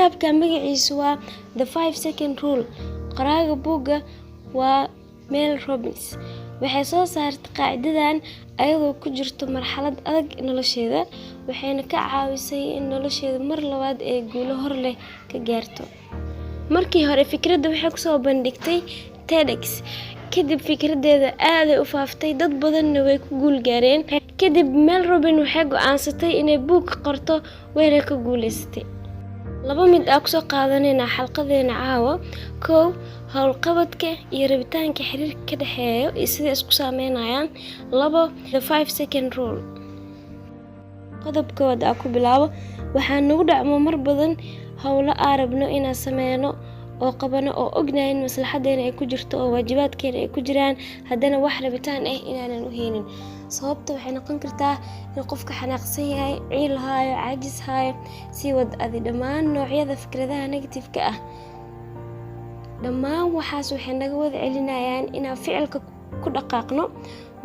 kitaabka magaciisu waa The 5-Second Rule. Qoraaga buugga waa Mel Robbins. waxay soo saartay qaacidadan ayadoo ku jirto marxalad adag nolosheeda, waxayna ka caawisay in nolosheeda mar labaad ee guulo hor leh ka gaarto. markii hore fikradda waxay ku soo bandhigtay TEDx, kadib fikradeeda aad ay u faaftay, dad badanna way ku guul gaareen. kadib Mel Robbins waxay go'aansatay inay buug qorto, wayna ka guuleysatay. laba mid ah ku soo qaadanayna xalqadeena caawa. kow, hawlqabadka iyo rabitaanka xiriirka ka dhaxeeya iyo sida isku saameynayaan. labo, The 5-Second Rule. qodobkooda aan ku bilaabo. waxaa nagu dhacmo mar badan hawlo aan rabno inaan sameyno oo qabano oo ognahay in maslaxadeena ay ku jirto oo waajibaadkeena ay ku jiraan, haddana wax rabitaan ah inaanan u haynin. sababta waxay noqon kartaa in qofka xanaaqsan yahay, ciil haayo, caajis haayo, sii wad adi dhammaan noocyada fikradaha negative-ka ah. dhammaan waxaas waxay naga wada celinayaan inaan ficilka ku dhaqaaqno.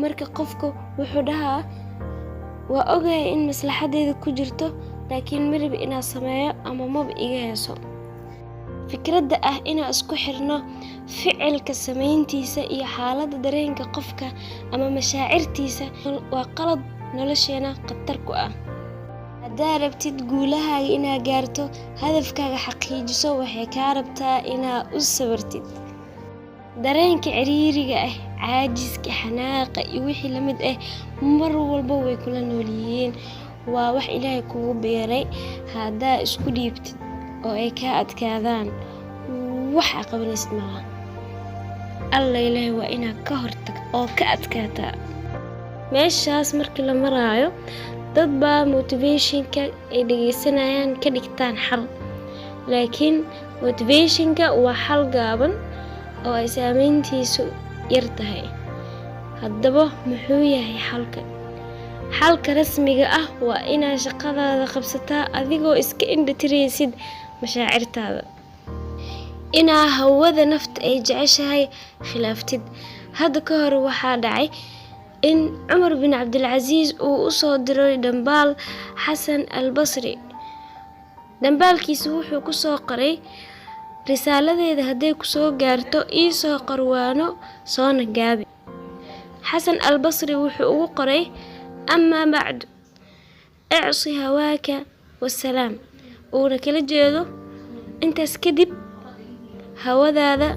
marka qofku wuxuu dhahaa waa ogahay in maslaxadeeda ku jirto, laakiin ma rabi inaan sameeyo ama maba iga heeso. fikradda ah inaan isku xirno ficilka samayntiisa iyo xaaladda dareenka qofka ama mashaacirtiisa waa qalad nolosheena khatar ku ah. haddaad rabtid guulahaaga inaad gaarto, hadafkaaga xaqiijiso, waxay kaa rabtaa inaad u sabartid. dareenka ciriiriga ah, caajiska, xanaaqa iyo wixii la mid ah mar walba way kula nool yihiin. waa wax Ilaahay kugu beeray. haddaad isku dhiibtid oo ay kaa adkaadaan, wax aqabanaysid malaha. alla Ilaahay waa inaad ka hortagto oo ka adkaataa. meeshaas markii la maraayo, dad baa motivationka ay dhegeysanayaan ka dhigtaan xal, laakiin motivationka waa xal gaaban oo ay saameyntiisu yar tahay. haddaba muxuu yahay xalka? xalka rasmiga ah waa inaad shaqadaada qabsataa adigoo iska indhatiraysid mashaacirtaada. inaa hawada nafta ay jeceshahay khilaaftid. hadda ka hor waxaa dhacay in Cumar bin Cabdilcasiis uu u soo diray dhambaal Xasan al-Basri. dhambaalkiisu wuxuu ku soo qoray, risaaladeeda hadday ku soo gaarto ii soo qarwaano soona gaabi. Xasan al-Basri wuxuu ugu qoray, amaa bacdu icsi hawaaka wasalaam, uuna kala jeedo intaas kadib hawadaada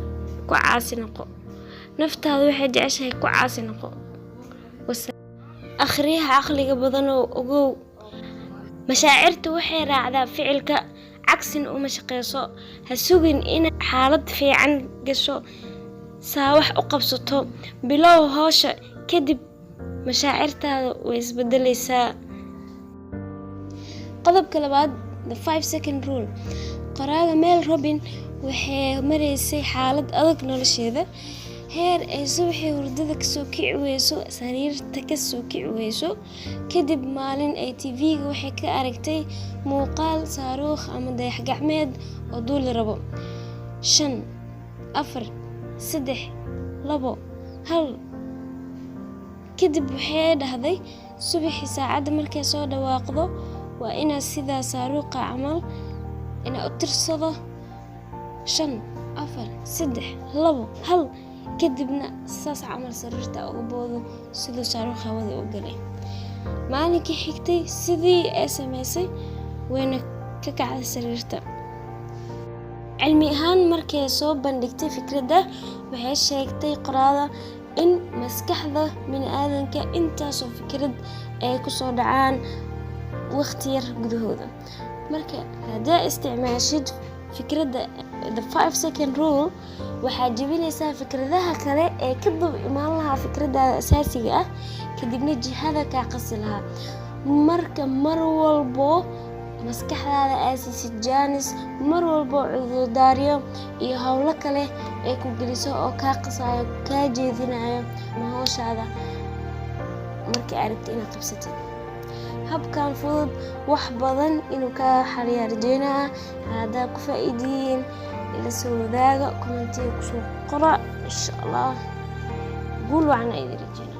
ku caasi noqo, naftaada waxay jeceshahay ku caasi noqo. akhriyaha caqliga badan oo ogow, mashaacirtu waxay raacdaa ficilka, cagsina uma shaqeyso. ha sugin inaad xaalad fiican gasho saa wax u qabsato. bilow hawsha, kadib mashaacirtaada way isbedelaysaa. qodobka labaad, The 5-Second Rule. qoraaga Mel Robbins waxay maraysay xaalad adag nolosheeda, heer ay subaxii hurdada kasoo kici weyso, sariirta kasoo kici weyso. kadib maalin ay TV-ga waxay ka aragtay muuqaal saaruukh ama dayax gacmeed oo duuli rabo. 5, 4, 3, 2, 1. kadib waxay dhahday subaxii saacadda markay soo dhawaaqdo waa inaad sidaa saaruuqa camal inaad u tirsado 5, 4, 3, 2, 1. kadibna saas camal sariirta uga boodo siduu saaruuq hawada u galay. maalinkii xigtay sidii ay samaysay, wayna ka kacday sariirta. cilmi ahaan markay soo bandhigtay fikradda, waxay sheegtay qoraada in maskaxda bini'aadanka intaasoo fikrad ay ku soo dhacaan waqti yar gudahooda. marka haddaad isticmaashid fikradda The 5-Second Rule, waxaad jebinaysaa fikradaha kale ee ka daba imaan lahaa fikradaada asaasiga ah, kadibna jihada kaa qasi lahaa. marka mar walbo maskaxdaada aasiisid jaanis, mar walbo cudurdaaryo iyo hawlo kale ay ku geliso oo kaa qasayo, kaa jeedinayo hawshaada markii aragti inaad qabsatid. habkan fudud wax badan inuu kaa xaliyo rajeynaa. haddaad ku faa'iidiin ila soo wadaaga, commentiga kusoo qora. insha Allah guul wacan idin rajeynaa.